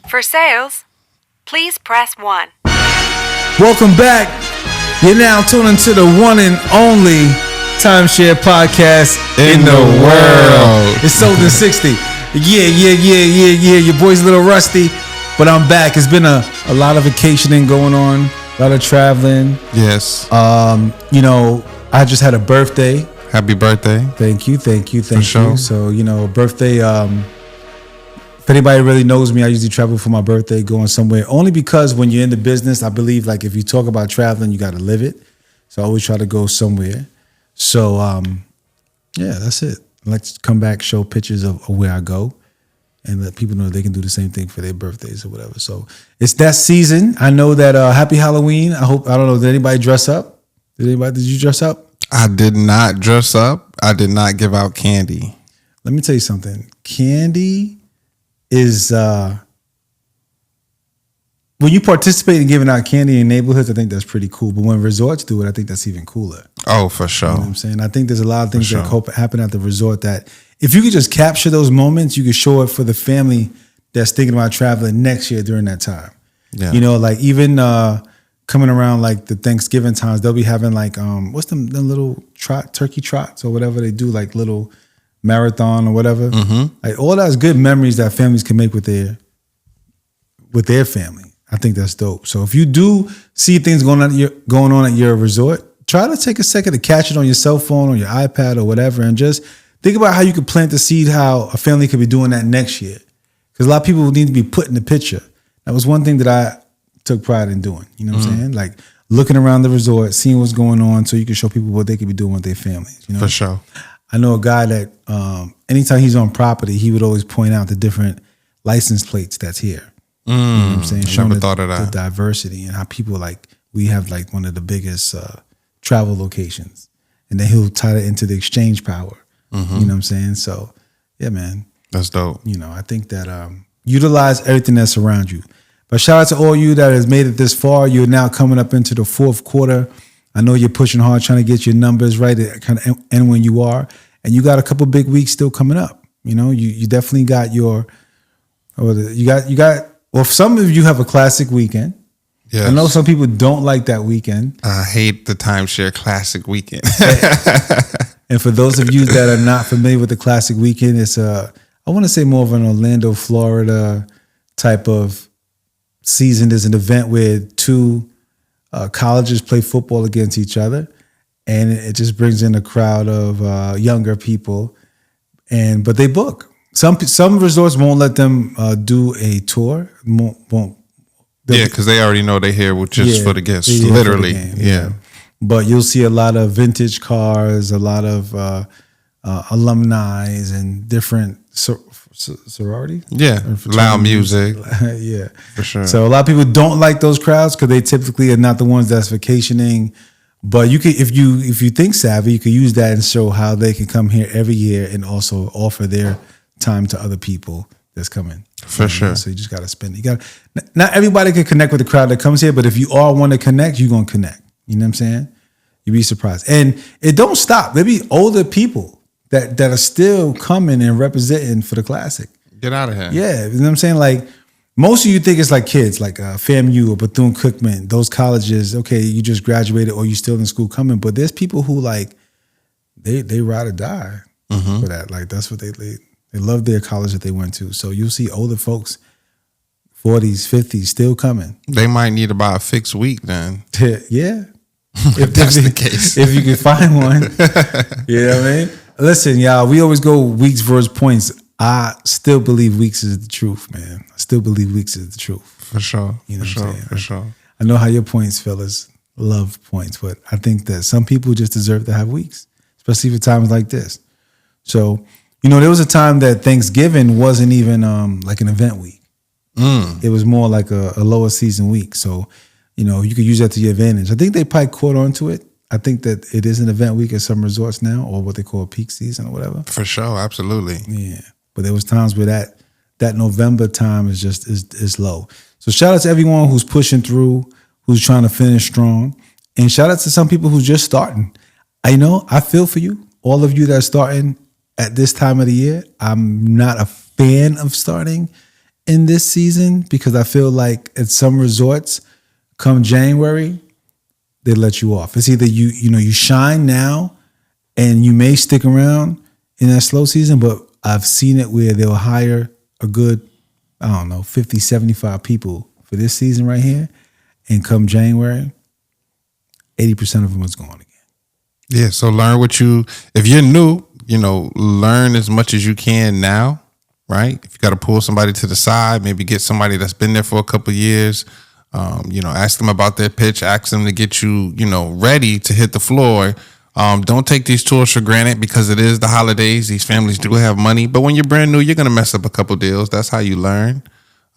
For sales, please press 1. Welcome back. You're now tuning to the one and only timeshare podcast in the world. It's sold in 60. Yeah. Your boy's a little rusty, but I'm back. It's been a lot of vacationing going on, a lot of traveling. Yes. I just had a birthday. Happy birthday. Thank you. For sure. So, birthday, if anybody really knows me, I usually travel for my birthday, going somewhere. Only because when you're in the business, I believe like if you talk about traveling, you got to live it. So I always try to go somewhere. So, that's it. I like to come back, show pictures of where I go, and let people know they can do the same thing for their birthdays or whatever. So it's that season. I know that happy Halloween. I don't know, did anybody dress up? Did you dress up? I did not dress up. I did not give out candy. Let me tell you something. Candy is when you participate in giving out candy in neighborhoods, I think that's pretty cool. But when resorts do it, I think that's even cooler. Oh, for sure. You know what I'm saying? I think there's a lot of things that happen at the resort that if you could just capture those moments, you could show it for the family that's thinking about traveling next year during that time. Yeah. Like even coming around like the Thanksgiving times, they'll be having like what's the little turkey trots or whatever they do, like little marathon or whatever. Mm-hmm. Like all that's good memories that families can make with their family. I think that's dope. So if you do see things going on at your resort, try to take a second to catch it on your cell phone or your iPad or whatever, and just think about how you could plant the seed, how a family could be doing that next year. Because a lot of people need to be put in the picture. That was one thing that I took pride in doing. You know what I'm saying? Like looking around the resort, seeing what's going on, so you can show people what they could be doing with their families. For sure. I know a guy that anytime he's on property, he would always point out the different license plates that's here. You know what I'm saying? Never thought of that. The diversity and how people we have like one of the biggest travel locations, and then he'll tie it into the exchange power. Mm-hmm. You know what I'm saying? So yeah, man, that's dope. I think that utilize everything that's around you. But shout out to all you that has made it this far. You're now coming up into the fourth quarter. I know you're pushing hard, trying to get your numbers right at kind of end when you are, and you got a couple big weeks still coming up. You definitely got Well, some of you have a classic weekend. Yes. I know some people don't like that weekend. I hate the timeshare classic weekend. And for those of you that are not familiar with the classic weekend, it's I want to say more of an Orlando, Florida type of season. There's an event where two colleges play football against each other, and it just brings in a crowd of younger people. But they book. Some resorts won't let them do a tour. Because they already know they're here just for the guests, literally. Yeah. But you'll see a lot of vintage cars, a lot of alumni, and different sorority. Yeah, loud music. Yeah, for sure. So a lot of people don't like those crowds because they typically are not the ones that's vacationing. But you can, if you think savvy, you can use that and show how they can come here every year and also offer their time to other people that's coming. For sure. So you just got to spend it. Not everybody can connect with the crowd that comes here, but if you all want to connect, you're going to connect. You know what I'm saying? You'd be surprised. And it don't stop. There be older people that are still coming and representing for the classic. Get out of here. Yeah. You know what I'm saying? Like most of you think it's like kids, like FAMU or Bethune-Cookman, those colleges, okay, you just graduated or you still in school coming, but there's people who like, they ride or die for that. Like that's what they love their college that they went to. So you'll see older folks, 40s, 50s, still coming. They might need about a fixed week then. Yeah. If that's the case. If you can find one. You know what I mean? Listen, y'all, we always go weeks versus points. I still believe weeks is the truth, man. I still believe weeks is the truth. For sure. You know what I'm saying? For sure. I know how your points, fellas, love points, but I think that some people just deserve to have weeks, especially for times like this. So, there was a time that Thanksgiving wasn't even like an event week. It was more like a lower season week. So, you could use that to your advantage. I think they probably caught on to it. I think that it is an event week at some resorts now, or what they call peak season or whatever. For sure, absolutely. Yeah, but there was times where that November time is low. So shout out to everyone who's pushing through, who's trying to finish strong, and shout out to some people who's just starting. I feel for you, all of you that are starting at this time of the year. I'm not a fan of starting in this season because I feel like at some resorts, come January, they let you off. It's either you shine now and you may stick around in that slow season, but I've seen it where they'll hire a good, 50, 75 people for this season right here. And come January, 80% of them is gone again. Yeah, so learn if you're new, learn as much as you can now, right? If you got to pull somebody to the side, maybe get somebody that's been there for a couple of years, ask them about their pitch, ask them to get you, ready to hit the floor. Don't take these tours for granted because it is the holidays. These families do have money, but when you're brand new, you're going to mess up a couple deals. That's how you learn.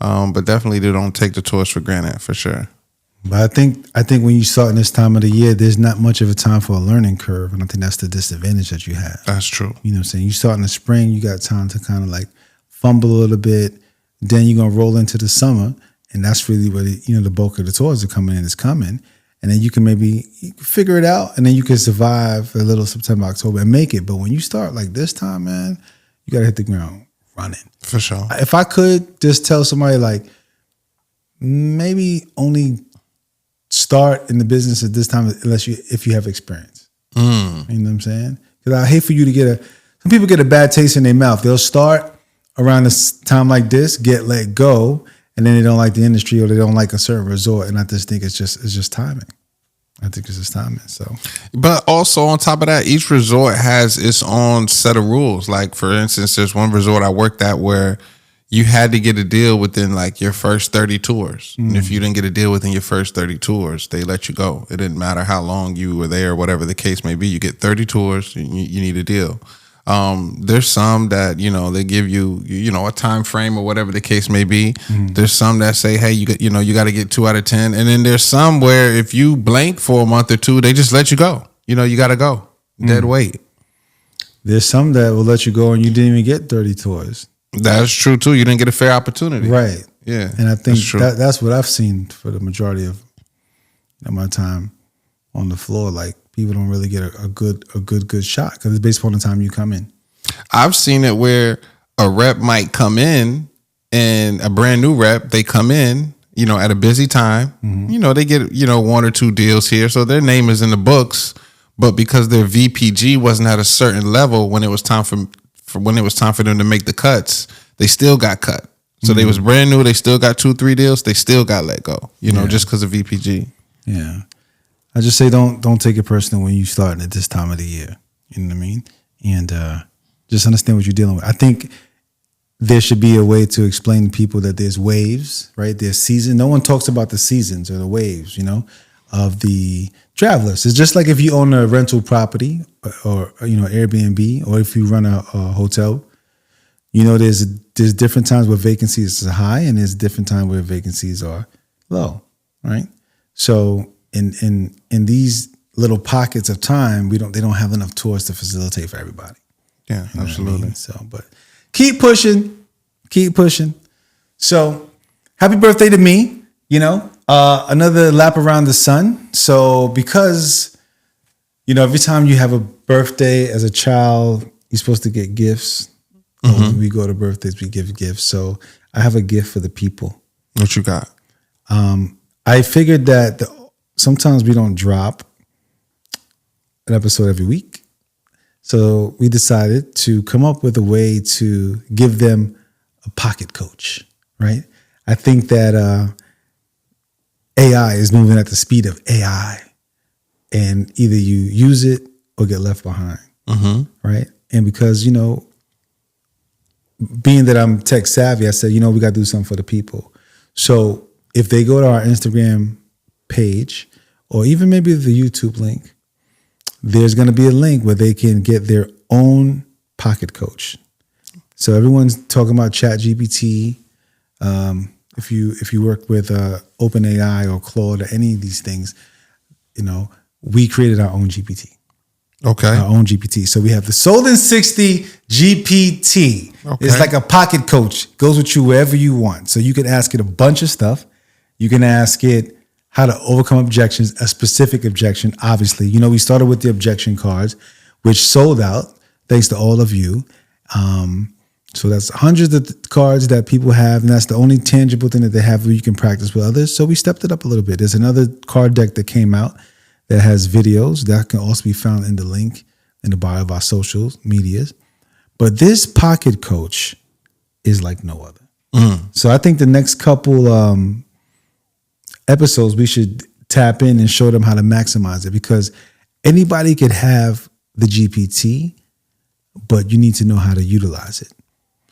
But definitely don't take the tours for granted for sure. But I think when you start in this time of the year, there's not much of a time for a learning curve. And I think that's the disadvantage that you have. That's true. You know what I'm saying? You start in the spring, you got time to kind of like fumble a little bit. Then you're going to roll into the summer. And that's really where the bulk of the tours are coming in is coming. And then you can maybe figure it out. And then you can survive a little September, October and make it. But when you start like this time, man, you got to hit the ground running. For sure. If I could just tell somebody like maybe only start in the business at this time if you have experience. You know what I'm saying? Because I hate for you to some people get a bad taste in their mouth. They'll start around this time like this, get let go, and then they don't like the industry or they don't like a certain resort. And I just think it's just timing. I think it's just timing. So, but also on top of that, each resort has its own set of rules. Like for instance, there's one resort I worked at where you had to get a deal within like your first 30 tours. And if you didn't get a deal within your first 30 tours, they let you go. It didn't matter how long you were there, whatever the case may be. You get 30 tours, you need a deal. There's some that, they give you, a time frame or whatever the case may be. There's some that say, hey, you got to get 2 out of 10. And then there's some where if you blank for a month or two, they just let you go. You got to go. Dead weight. There's some that will let you go and you didn't even get 30 tours. That's true too. You didn't get a fair opportunity. Right. Yeah. And I think that's what I've seen for the majority of my time on the floor. Like people don't really get a good shot because it's based upon the time you come in. I've seen it where a rep might come in and a brand new rep, they come in, at a busy time, they get, 1 or 2 deals here. So their name is in the books, but because their VPG wasn't at a certain level when it was time for them to make the cuts, they still got cut. So they was brand new. They still got 2-3 deals. They still got let go, just because of VPG. Yeah. I just say don't take it personal when you starting at this time of the year. You know what I mean? And just understand what you're dealing with. I think there should be a way to explain to people that there's waves, right? There's season. No one talks about the seasons or the waves, of the travelers. It's just like if you own a rental property or Airbnb, or if you run a hotel, there's different times where vacancies are high and there's different times where vacancies are low, right? So in these little pockets of time, they don't have enough tours to facilitate for everybody. Yeah, absolutely. So, but keep pushing. So, happy birthday to me. Another lap around the sun. So because, every time you have a birthday as a child, you're supposed to get gifts. When we go to birthdays, we give gifts. So I have a gift for the people. What you got? I figured that sometimes we don't drop an episode every week. So we decided to come up with a way to give them a pocket coach, right? I think that AI is moving at the speed of AI, and either you use it or get left behind, right? And because, being that I'm tech savvy, I said, we got to do something for the people. So if they go to our Instagram page or even maybe the YouTube link, there's going to be a link where they can get their own pocket coach. So everyone's talking about ChatGPT. If you work with OpenAI or Claude or any of these things, we created our own GPT. Okay. Our own GPT. So we have the Solden 60 GPT. Okay. It's like a pocket coach. Goes with you wherever you want. So you can ask it a bunch of stuff. You can ask it how to overcome objections, a specific objection, obviously. We started with the objection cards, which sold out, thanks to all of you. So that's hundreds of cards that people have, and that's the only tangible thing that they have where you can practice with others. So we stepped it up a little bit. There's another card deck that came out that has videos that can also be found in the link in the bio of our social medias. But this pocket coach is like no other. So I think the next couple episodes we should tap in and show them how to maximize it, because anybody could have the GPT, but you need to know how to utilize it.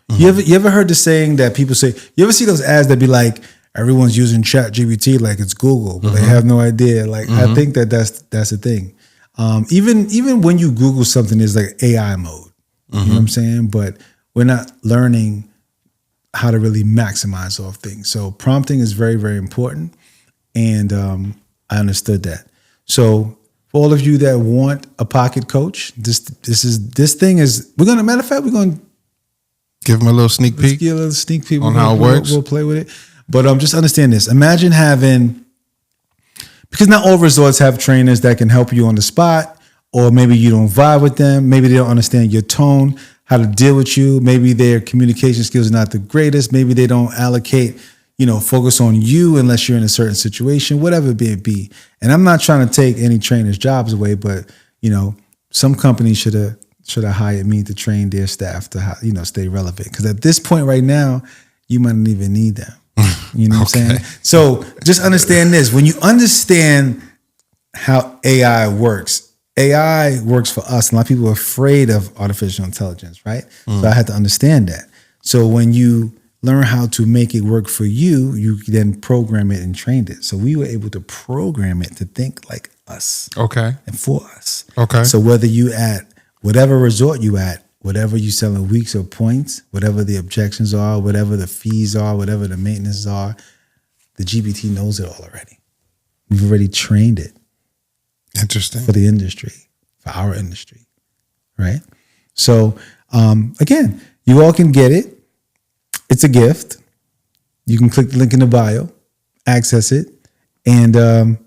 You ever heard the saying that people say, you ever see those ads that be like, everyone's using Chat GPT like it's Google, but they have no idea. Like, I think that's the thing. Even when you Google something, there's like AI mode. You know what I'm saying? But we're not learning how to really maximize off things. So prompting is very, very important. And I understood that. So for all of you that want a pocket coach, this thing is, matter of fact, we're going to give them a little sneak peek. Give a little sneak peek on how it works. We'll play with it. But just understand this. Imagine having, because not all resorts have trainers that can help you on the spot, or maybe you don't vibe with them. Maybe they don't understand your tone, how to deal with you. Maybe their communication skills are not the greatest. Maybe they don't allocate, focus on you unless you're in a certain situation, whatever it may be. And I'm not trying to take any trainers' jobs away, but, some companies should have hired me to train their staff to, stay relevant. Because at this point right now, you might not even need them. You know what I'm saying? So just understand this. When you understand how AI works for us. A lot of people are afraid of artificial intelligence, right? So I had to understand that. So when you learn how to make it work for you, you then program it and train it. So we were able to program it to think like us. Okay. And for us. Okay. So whether you at whatever resort you at, whatever you selling weeks or points, whatever the objections are, whatever the fees are, whatever the maintenance are, the GPT knows it all already. We've already trained it. Interesting. For the industry, for our industry, right? So again, you all can get it. It's a gift. You can click the link in the bio, access it, and I'm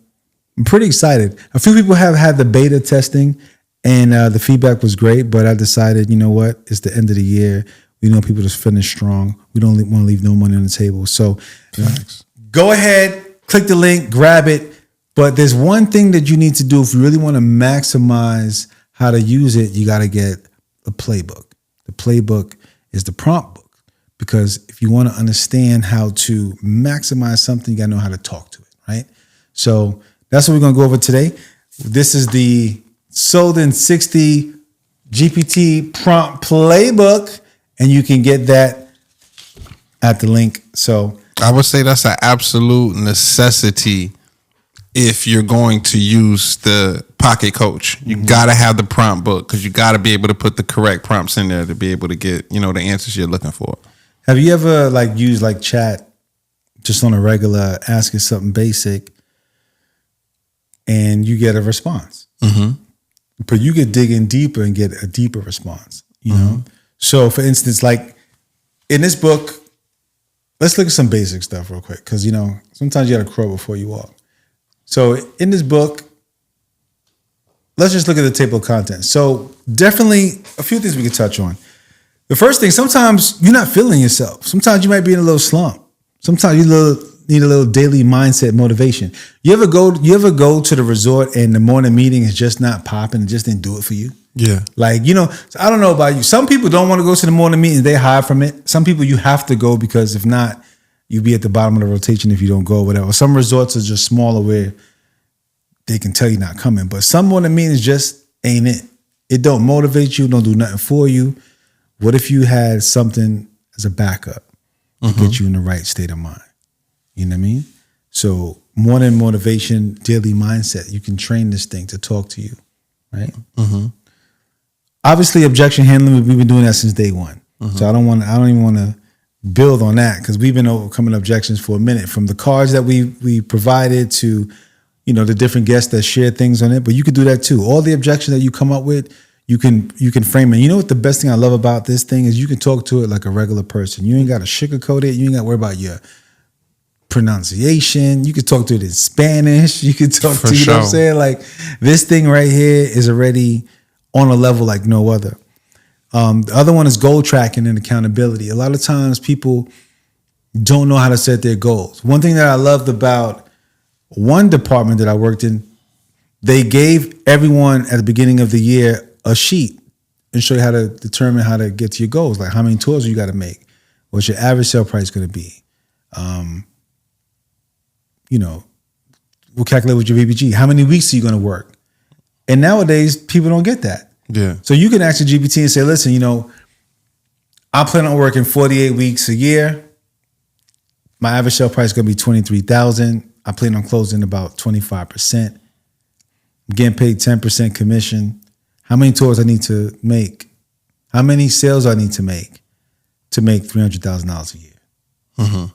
pretty excited. A few people have had the beta testing, and the feedback was great, but I decided, you know what? It's the end of the year. We know people just finish strong. We don't want to leave no money on the table. So go ahead, click the link, grab it. But there's one thing that you need to do if you really want to maximize how to use it. You got to get a playbook. The playbook is the prompt book, because if you want to understand how to maximize something, you got to know how to talk to it, right? So that's what we're going to go over today. This is the Sold in 60 GPT prompt playbook, and you can get that at the link. So I would say that's an absolute necessity. If you're going to use the pocket coach, you got to have the prompt book, because you got to be able to put the correct prompts in there to be able to get, the answers you're looking for. Have you ever used chat just on a regular, asking something basic, and you get a response? But you could dig in deeper and get a deeper response, you know? So for instance, in this book, let's look at some basic stuff real quick, because, sometimes you got to crawl before you walk. So in this book, let's just look at the table of contents. So definitely a few things we could touch on. The first thing, sometimes you're not feeling yourself. Sometimes you might be in a little slump. Sometimes you need a little daily mindset motivation. You ever go to the resort and the morning meeting is just not popping, it just didn't do it for you? Yeah. So I don't know about you. Some people don't want to go to the morning meeting, they hide from it. Some people you have to go, because if not, you'll be at the bottom of the rotation if you don't go or whatever. Some resorts are just smaller where they can tell you're not coming. But some morning meetings just ain't it. It don't motivate you, don't do nothing for you. What if you had something as a backup to get you in the right state of mind? You know what I mean? So morning motivation, daily mindset. You can train this thing to talk to you, right? Obviously, objection handling, we've been doing that since day one. So I don't even want to build on that, because we've been overcoming objections for a minute, from the cards that we provided to, the different guests that share things on it. But you could do that too. All the objections that you come up with, you can frame it. You know what the best thing I love about this thing is? You can talk to it like a regular person. You ain't got to sugarcoat it. You ain't got to worry about your pronunciation. You could talk to it in Spanish. You could talk to, you know what I'm saying? This thing right here is already on a level like no other. The other one is goal tracking and accountability. A lot of times people don't know how to set their goals. One thing that I loved about one department that I worked in, they gave everyone at the beginning of the year a sheet and show you how to determine how to get to your goals. Like how many tours you got to make. What's your average sale price going to be? We'll calculate with your VPG. How many weeks are you going to work? And nowadays, people don't get that. Yeah. So you can ask your GPT and say, listen, I plan on working 48 weeks a year. My average sale price is going to be $23,000. I plan on closing about 25%. I'm getting paid 10% commission. How many tours I need to make? How many sales I need to make $300,000 a year? Mm-hmm.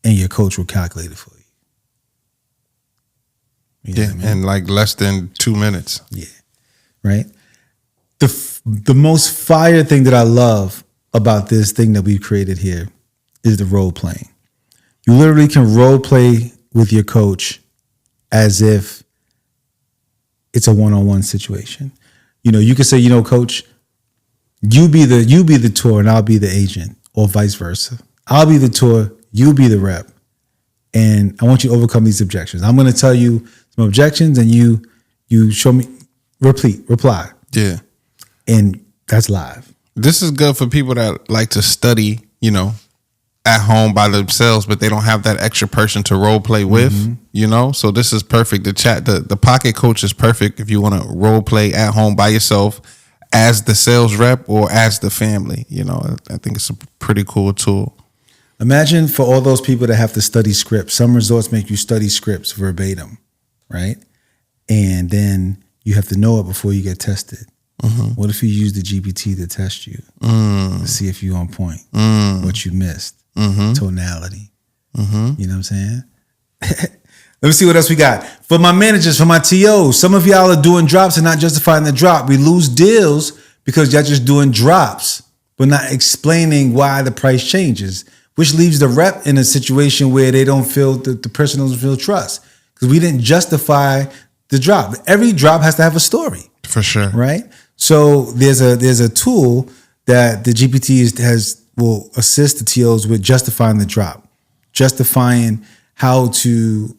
And your coach will calculate it for you. You know what I mean? And like less than 2 minutes. Yeah, right? The most fire thing that I love about this thing that we've created here is the role playing. You literally can role play with your coach as if it's a one-on-one situation. You can say, coach, you be the tour and I'll be the agent, or vice versa. I'll be the tour, you be the rep. And I want you to overcome these objections. I'm going to tell you some objections and you show me, reply. Yeah. And that's live. This is good for people that like to study, at home by themselves, but they don't have that extra person to role play with, So this is perfect. The Pocket Coach is perfect if you want to role play at home by yourself as the sales rep or as the family. I think it's a pretty cool tool. Imagine for all those people that have to study scripts. Some resorts make you study scripts verbatim, right? And then you have to know it before you get tested. Mm-hmm. What if you use the GPT to test you to see if you're on point, what you missed, tonality? You know what I'm saying? Let me see what else we got. For my managers, for my TOs, some of y'all are doing drops and not justifying the drop. We lose deals because y'all just doing drops, but not explaining why the price changes, which leaves the rep in a situation where they don't feel, the person doesn't feel trust because we didn't justify the drop. Every drop has to have a story. For sure. Right? So there's a tool that the GPT will assist the TOs with justifying the drop, justifying how to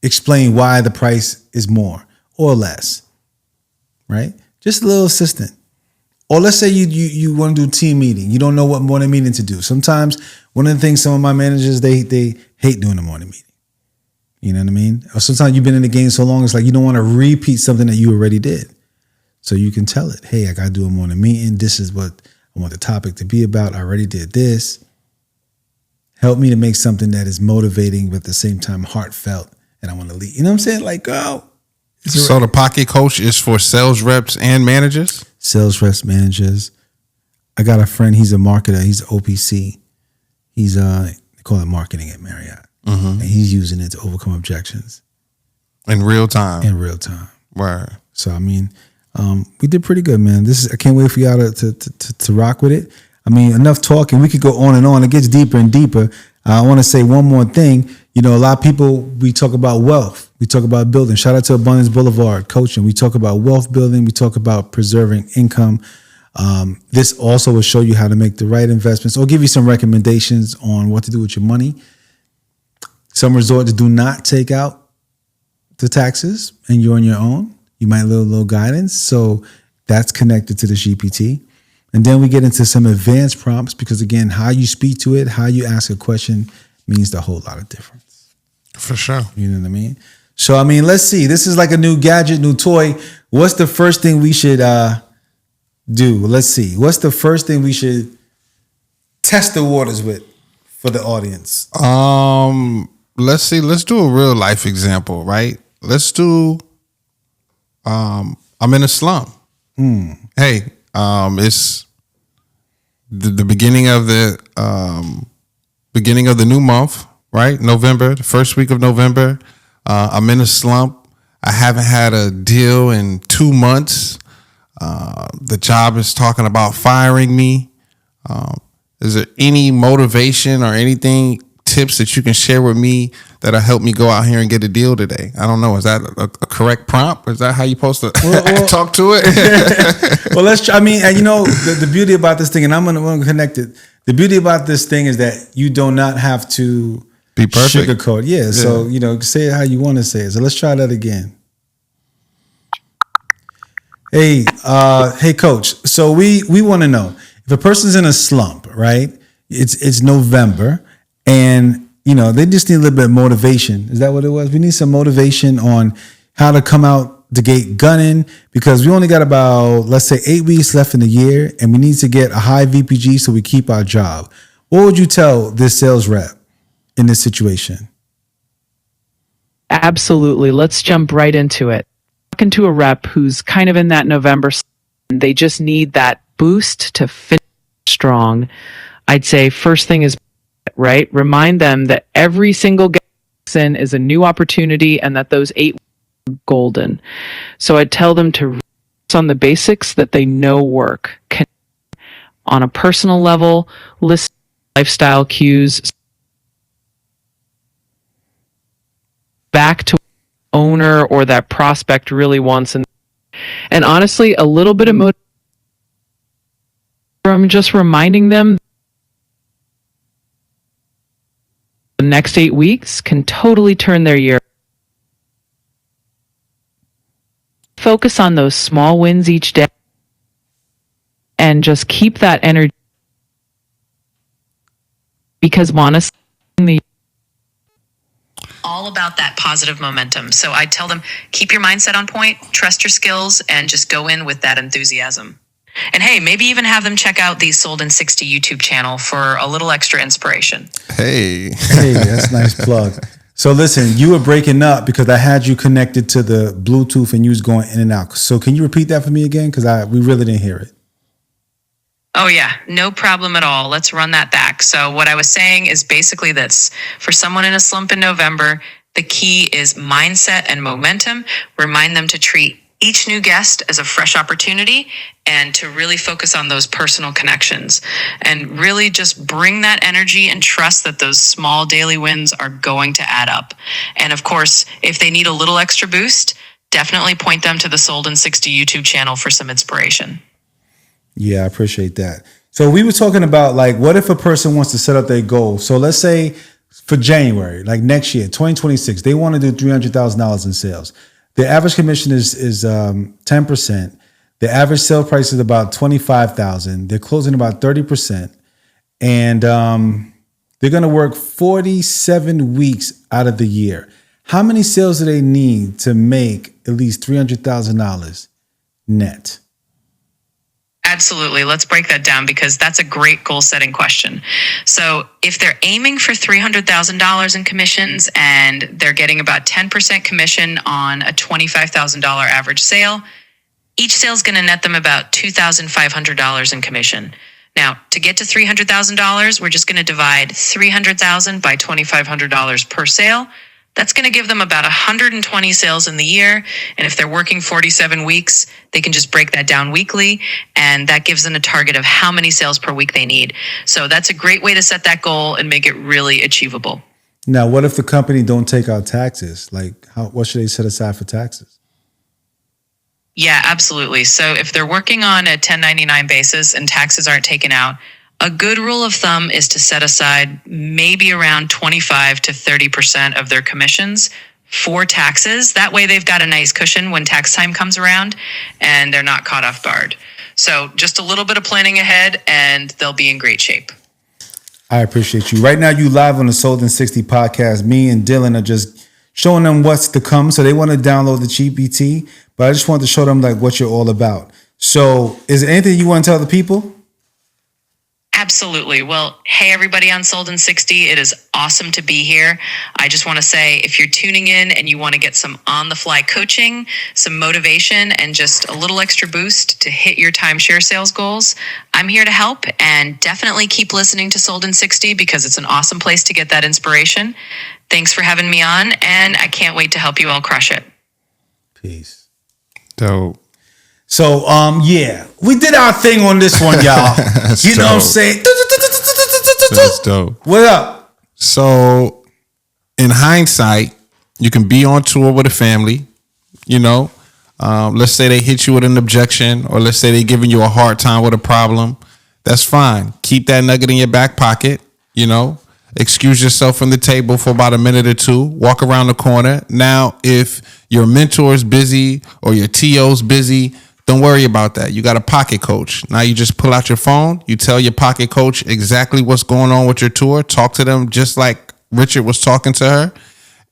explain why the price is more or less, right? Just a little assistant. Or let's say you want to do a team meeting. You don't know what morning meeting to do. Sometimes one of the things some of my managers, they hate doing a morning meeting. You know what I mean? Or sometimes you've been in the game so long, it's like you don't want to repeat something that you already did. So you can tell it, hey, I got to do a morning meeting. This is what I want the topic to be about. I already did this. Help me to make something that is motivating, but at the same time heartfelt. And I want to lead. You know what I'm saying? Like, go. So the Pocket Coach is for sales reps and managers? Sales reps, managers. I got a friend, he's a marketer. He's OPC. He's, they call it marketing at Marriott. Mm-hmm. And he's using it to overcome objections. In real time? In real time. Word. So, I mean, we did pretty good, man. I can't wait for y'all to rock with it. I mean, enough talking. We could go on and on. It gets deeper and deeper. I want to say one more thing. A lot of people, we talk about wealth. We talk about building. Shout out to Abundance Boulevard Coaching. We talk about wealth building. We talk about preserving income. This also will show you how to make the right investments or give you some recommendations on what to do with your money. Some resorts do not take out the taxes and you're on your own. You might need a little guidance. So that's connected to the GPT. And then we get into some advanced prompts because, again, how you speak to it, how you ask a question means a whole lot of difference. For sure. You know what I mean? So, I mean, let's see. This is like a new gadget, new toy. What's the first thing we should do? Let's see. What's the first thing we should test the waters with for the audience? Let's see. Let's do a real life example, right? Let's do, I'm in a slump. Hey, it's the beginning of the new month, right? November, the first week of November. I'm in a slump. I haven't had a deal in 2 months. The job is talking about firing me. Is there any motivation or anything tips that you can share with me that'll help me go out here and get a deal today? I don't know. Is that a correct prompt? Is that how you're supposed to talk to it? Well, let's try. I mean, and the beauty about this thing, and I'm gonna connect it. The beauty about this thing is that you do not have to be perfect. Sugarcoat. Yeah. So, say it how you want to say it. So let's try that again. Hey, coach. So we want to know if a person's in a slump, right? It's November and they just need a little bit of motivation. Is that what it was? We need some motivation on how to come out the gate gunning, because we only got about, let's say, 8 weeks left in the year and we need to get a high VPG so we keep our job. What would you tell this sales rep in this situation? Absolutely. Let's jump right into it. Talking to a rep who's kind of in that November, they just need that boost to finish strong. I'd say first thing is, right, remind them that every single in is a new opportunity and that those 8 are golden. So I'd tell them to focus on the basics that they know work. On a personal level, listen to lifestyle cues, back to owner or that prospect really wants, and honestly a little bit of motivation from just reminding them the next 8 weeks can totally turn their year. Focus on those small wins each day and just keep that energy, because honestly all about that positive momentum. So I tell them, keep your mindset on point, trust your skills, and just go in with that enthusiasm. And hey, maybe even have them check out the Sold in 60 YouTube channel for a little extra inspiration. Hey, that's a nice plug. So listen, you were breaking up because I had you connected to the Bluetooth and you was going in and out. So can you repeat that for me again? Because we really didn't hear it. Oh yeah, no problem at all. Let's run that back. So what I was saying is basically this. For someone in a slump in November, the key is mindset and momentum. Remind them to treat each new guest as a fresh opportunity and to really focus on those personal connections and really just bring that energy and trust that those small daily wins are going to add up. And of course, if they need a little extra boost, definitely point them to the Sold in 60 YouTube channel for some inspiration. Yeah, I appreciate that. So we were talking about, like, what if a person wants to set up their goal? So let's say for January, like next year, 2026, they want to do $300,000 in sales. The average commission is 10%. The average sale price is about $25,000. They're closing about 30%. And they're going to work 47 weeks out of the year. How many sales do they need to make at least $300,000 net? Absolutely. Let's break that down because that's a great goal setting question. So if they're aiming for $300,000 in commissions and they're getting about 10% commission on a $25,000 average sale, each sale is going to net them about $2,500 in commission. Now, to get to $300,000, we're just going to divide $300,000 by $2,500 per sale. That's going to give them about 120 sales in the year. And if they're working 47 weeks, they can just break that down weekly. And that gives them a target of how many sales per week they need. So that's a great way to set that goal and make it really achievable. Now, what if the company don't take out taxes? Like, what should they set aside for taxes? Yeah, absolutely. So if they're working on a 1099 basis and taxes aren't taken out, a good rule of thumb is to set aside maybe around 25 to 30% of their commissions for taxes. That way they've got a nice cushion when tax time comes around and they're not caught off guard. So just a little bit of planning ahead and they'll be in great shape. I appreciate you. Right now, you live on the Sold in 60 podcast. Me and Dylan are just showing them what's to come. So they want to download the GPT, but I just want to show them like what you're all about. So is there anything you want to tell the people? Absolutely. Well, hey, everybody on Sold in 60. It is awesome to be here. I just want to say, if you're tuning in and you want to get some on-the-fly coaching, some motivation, and just a little extra boost to hit your timeshare sales goals, I'm here to help. And definitely keep listening to Sold in 60 because it's an awesome place to get that inspiration. Thanks for having me on, and I can't wait to help you all crush it. Peace. Dope. So, yeah, we did our thing on this one, y'all. You know what I'm saying? That's dope. What up? So in hindsight, you can be on tour with a family, you know. Let's say they hit you with an objection, or let's say they're giving you a hard time with a problem. That's fine. Keep that nugget in your back pocket, you know. Excuse yourself from the table for about a minute or two. Walk around the corner. Now, if your mentor's busy or your TO's busy, don't worry about that. You got a pocket coach. Now you just pull out your phone. You tell your pocket coach exactly what's going on with your tour. Talk to them just like Richard was talking to her.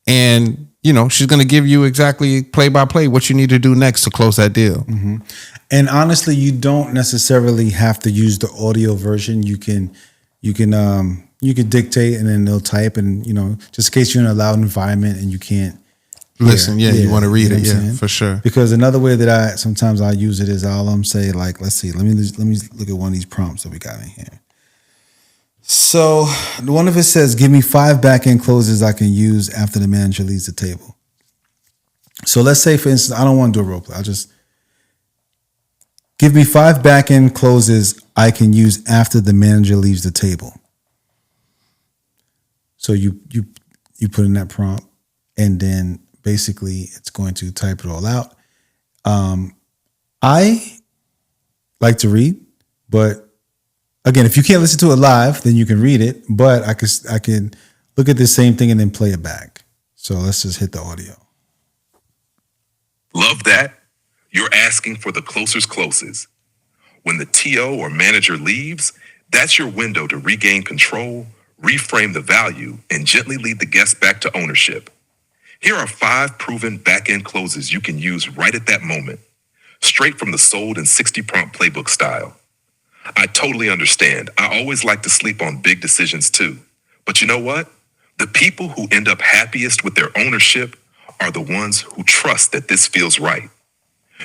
And, you know, she's going to give you exactly play by play what you need to do next to close that deal. Mm-hmm. And honestly, you don't necessarily have to use the audio version. You can dictate and then they'll type, and, you know, just in case you're in a loud environment and you can't listen. Yeah, you want to read it. Yeah, for sure. Because another way that I sometimes use it is I'll say, like, let's see, let me look at one of these prompts that we got in here. So one of it says, give me 5 back-end closes I can use after the manager leaves the table. So let's say, for instance, I don't want to do a role play. I'll just give me 5 back-end closes I can use after the manager leaves the table. So you put in that prompt, and then basically it's going to type it all out. I like to read, but again, if you can't listen to it live, then you can read it. But I can look at the same thing and then play it back. So let's just hit the audio. Love that. You're asking for the closer's closes. When the TO or manager leaves, that's your window to regain control, reframe the value, and gently lead the guest back to ownership. Here are 5 proven back-end closes you can use right at that moment, straight from the Sold in 60 Prompt Playbook style. I totally understand. I always like to sleep on big decisions too. But you know what? The people who end up happiest with their ownership are the ones who trust that this feels right.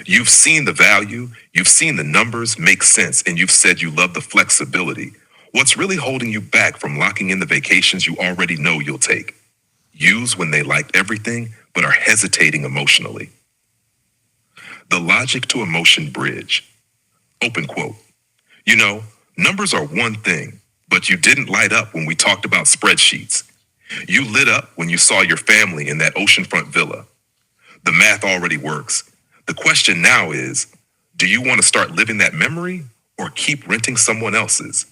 You've seen the value, you've seen the numbers make sense, and you've said you love the flexibility. What's really holding you back from locking in the vacations you already know you'll take? Use when they like everything, but are hesitating emotionally. The logic to emotion bridge. Open quote. You know, numbers are one thing, but you didn't light up when we talked about spreadsheets. You lit up when you saw your family in that oceanfront villa. The math already works. The question now is, do you want to start living that memory or keep renting someone else's?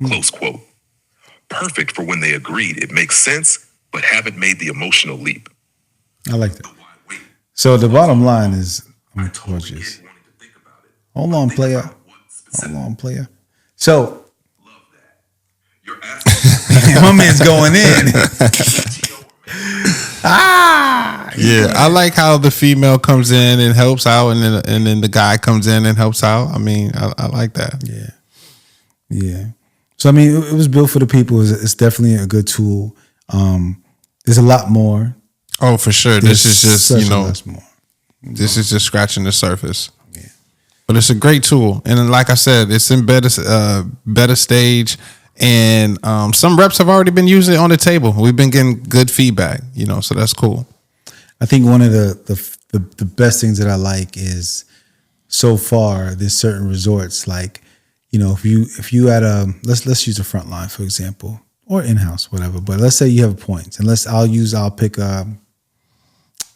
Close quote. Perfect for when they agreed it makes sense, but haven't made the emotional leap. I like that. So the bottom line is, I'm gorgeous. Hold on, player. Hold on, player. So, my man's going in. Yeah, I like how the female comes in and helps out, and then the guy comes in and helps out. I mean, I like that. Yeah. So I mean, it was built for the people. It's definitely a good tool. There's a lot more. Oh, for sure. This is just, you know, more. This is just scratching the surface. Yeah. But it's a great tool, and like I said, it's in beta stage. And some reps have already been using it on the table. We've been getting good feedback, you know, so that's cool. I think one of the best things that I like is, so far, there's certain resorts, like, you know, if you had let's use a front line, for example, or in-house, whatever. But let's say you have points, and I'll pick a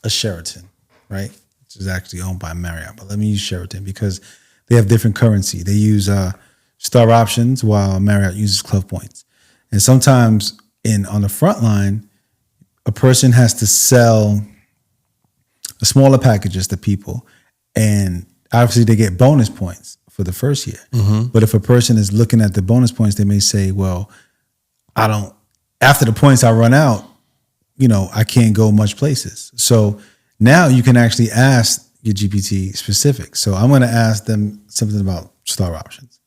Sheraton, right? Which is actually owned by Marriott, but let me use Sheraton because they have different currency. They use Star Options while Marriott uses Club Points. And sometimes on the front line, a person has to sell the smaller packages to people, and obviously they get bonus points for the first year. Mm-hmm. But if a person is looking at the bonus points, they may say, well, after the points I run out, you know, I can't go much places. So now you can actually ask your GPT specific. So I'm going to ask them something about Star Options.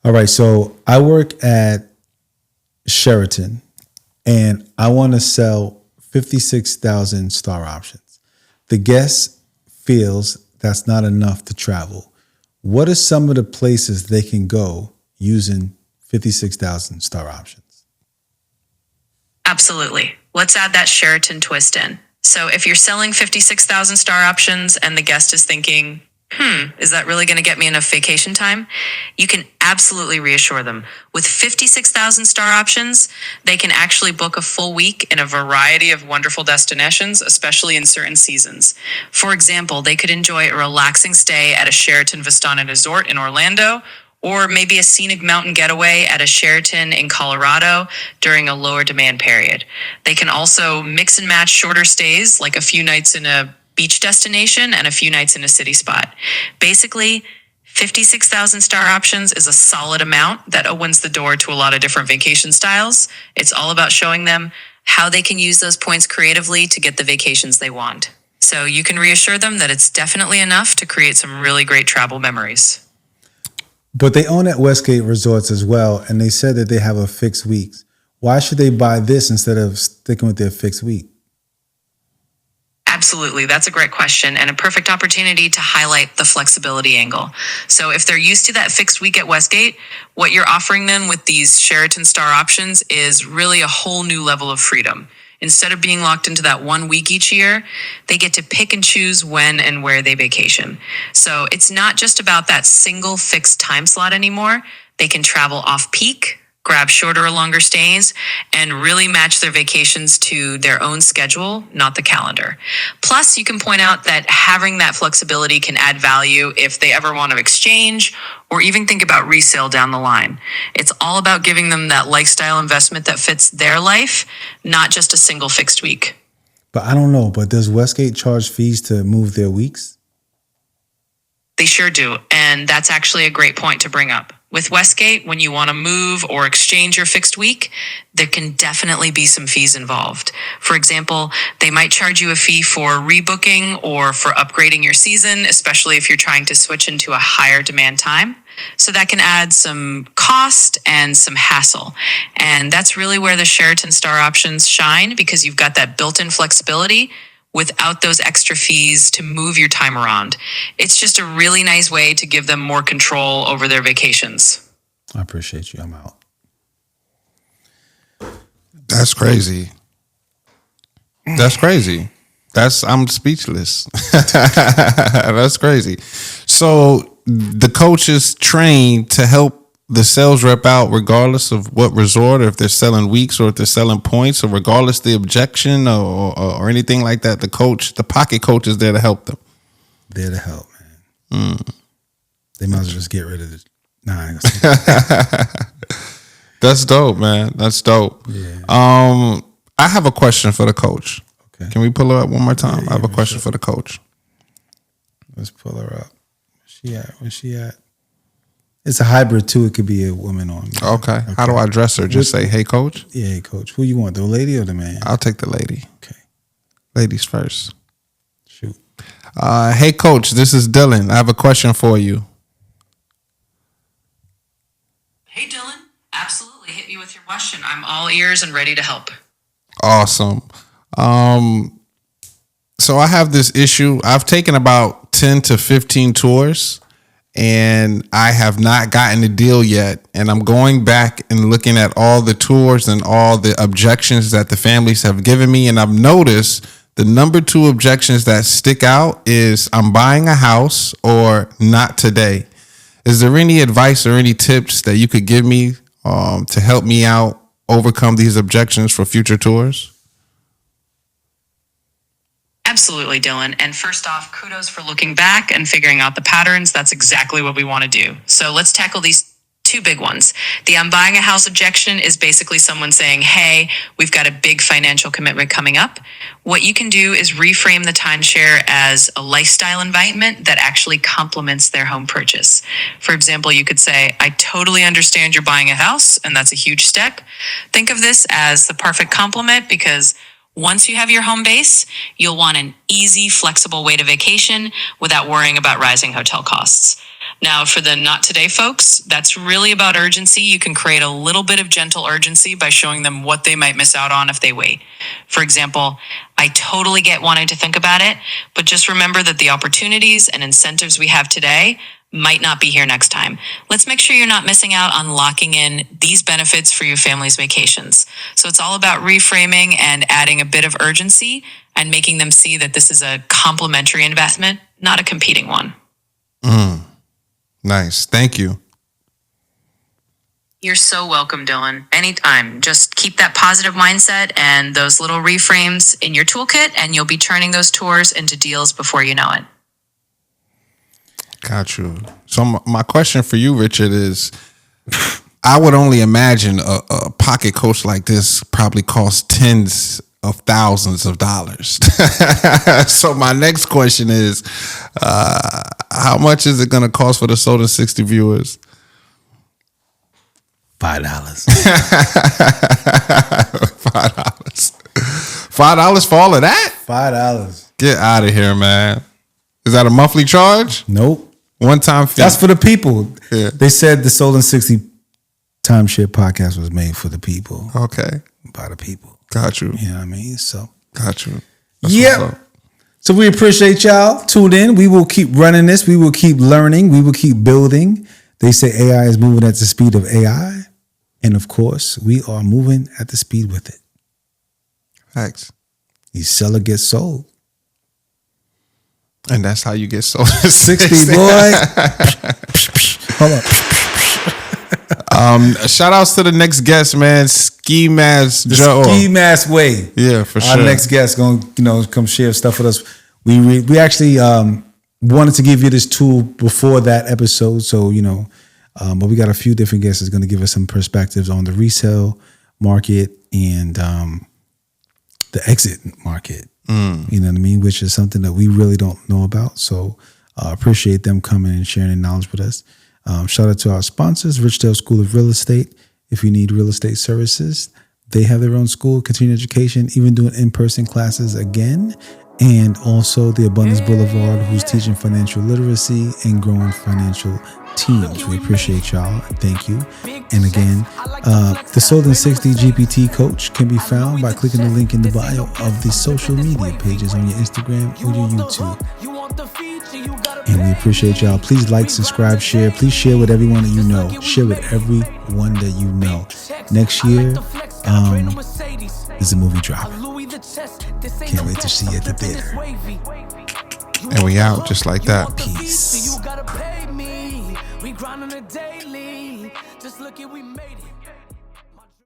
All right, so I work at Sheraton and I want to sell 56,000 Star Options. The guest feels that's not enough to travel. What are some of the places they can go using 56,000 Star Options? Absolutely. Let's add that Sheraton twist in. So if you're selling 56,000 Star Options and the guest is thinking, Is that really going to get me enough vacation time? You can absolutely reassure them. With 56,000 star options, they can actually book a full week in a variety of wonderful destinations, especially in certain seasons. For example, they could enjoy a relaxing stay at a Sheraton Vistana Resort in Orlando, or maybe a scenic mountain getaway at a Sheraton in Colorado during a lower demand period. They can also mix and match shorter stays, like a few nights in a beach destination and a few nights in a city spot. Basically, 56,000 star options is a solid amount that opens the door to a lot of different vacation styles. It's all about showing them how they can use those points creatively to get the vacations they want. So you can reassure them that it's definitely enough to create some really great travel memories. But they own at Westgate Resorts as well, and they said that they have a fixed weeks. Why should they buy this instead of sticking with their fixed week? Absolutely. That's a great question and a perfect opportunity to highlight the flexibility angle. So if they're used to that fixed week at Westgate, what you're offering them with these Sheraton Star options is really a whole new level of freedom. Instead of being locked into that 1 week each year, they get to pick and choose when and where they vacation. So it's not just about that single fixed time slot anymore. They can travel off peak, grab shorter or longer stays, and really match their vacations to their own schedule, not the calendar. Plus, you can point out that having that flexibility can add value if they ever want to exchange or even think about resale down the line. It's all about giving them that lifestyle investment that fits their life, not just a single fixed week. But I don't know, but does Westgate charge fees to move their weeks? They sure do. And that's actually a great point to bring up. With Westgate, when you want to move or exchange your fixed week, there can definitely be some fees involved. For example, they might charge you a fee for rebooking or for upgrading your season, especially if you're trying to switch into a higher demand time. So that can add some cost and some hassle. And that's really where the Sheraton Star options shine, because you've got that built-in flexibility without those extra fees to move your time around. It's just a really nice way to give them more control over their vacations. I appreciate you. I'm out. That's crazy. That's crazy. I'm speechless. That's crazy. So the coach is trained to help the sales rep out regardless of what resort, or if they're selling weeks or if they're selling points, or regardless the objection or anything like that. The pocket coach is there to help them. There to help, man. They might as well just get rid of it. Nah, I ain't gonna say That's dope, man. That's dope. Yeah. I have a question for the coach. Okay. Can we pull her up one more time? Yeah, I have a question sure. for the coach. Let's pull her up. Where's she at? It's a hybrid too. It could be a woman or a man. Okay. How do I address her? Just say, hey, coach? Yeah, hey, coach. Who you want, the lady or the man? I'll take the lady. Okay. Ladies first. Shoot. Hey, coach, this is Dylan. I have a question for you. Hey, Dylan. Absolutely. Hit me with your question. I'm all ears and ready to help. Awesome. So I have this issue. I've taken about 10 to 15 tours, and I have not gotten a deal yet. And I'm going back and looking at all the tours and all the objections that the families have given me. And I've noticed the number 2 objections that stick out is I'm buying a house or not today. Is there any advice or any tips that you could give me to help me out overcome these objections for future tours? Absolutely, Dylan. And first off, kudos for looking back and figuring out the patterns. That's exactly what we want to do. So let's tackle these 2 big ones. The I'm buying a house objection is basically someone saying, hey, we've got a big financial commitment coming up. What you can do is reframe the timeshare as a lifestyle investment that actually complements their home purchase. For example, you could say, I totally understand you're buying a house, and that's a huge step. Think of this as the perfect complement, because once you have your home base, you'll want an easy, flexible way to vacation without worrying about rising hotel costs. Now, for the not today folks, that's really about urgency. You can create a little bit of gentle urgency by showing them what they might miss out on if they wait. For example, I totally get wanting to think about it, but just remember that the opportunities and incentives we have today might not be here next time. Let's make sure you're not missing out on locking in these benefits for your family's vacations. So it's all about reframing and adding a bit of urgency and making them see that this is a complementary investment, not a competing one. Nice. Thank you. You're so welcome, Dylan. Anytime. Just keep that positive mindset and those little reframes in your toolkit, and you'll be turning those tours into deals before you know it. Got you. So my question for you, Richard, is I would only imagine a pocket coach like this probably costs tens of thousands of dollars. So my next question is, how much is it going to cost for the Sold in 60 viewers? $5. $5 for all of that? $5. Get out of here, man. Is that a monthly charge? Nope. One-time fee? That's for the people. Yeah. They said the Sold in 60 Timeshare podcast was made for the people. Okay. By the people. Got you. You know what I mean? So. Got you. That's Yep. what's up. So we appreciate y'all. Tune in. We will keep running this. We will keep learning. We will keep building. They say AI is moving at the speed of AI. And of course, we are moving at the speed with it. Thanks. You sell or get sold. And that's how you get sold. 60, boy. Hold up. Shout outs to the next guest, man. Ski Mask Joe. Ski Mask Way. Yeah, for Our sure. next guest going to come share stuff with us. We actually wanted to give you this tool before that episode, so but we got a few different guests that's going to give us some perspectives on the resale market and the exit market. You know what I mean? Which is something that we really don't know about. So appreciate them coming and sharing their knowledge with us. Shout out to our sponsors, Richdale School of Real Estate. If you need real estate services, they have their own school, continuing education, even doing in-person classes again. And also the Abundance Boulevard, who's teaching financial literacy and growing financial teams. We appreciate y'all. Thank you. And again, the Sold in 60 GPT coach can be found by clicking the link in the bio of the social media pages on your Instagram or your YouTube. And we appreciate y'all. Please like, subscribe, share. Please share with everyone that you know. Share with everyone that you know. Next year, there's a movie drop. Can't wait to see you at the theater. And we out just like that. Peace. We grind on a daily. Just look at we made it.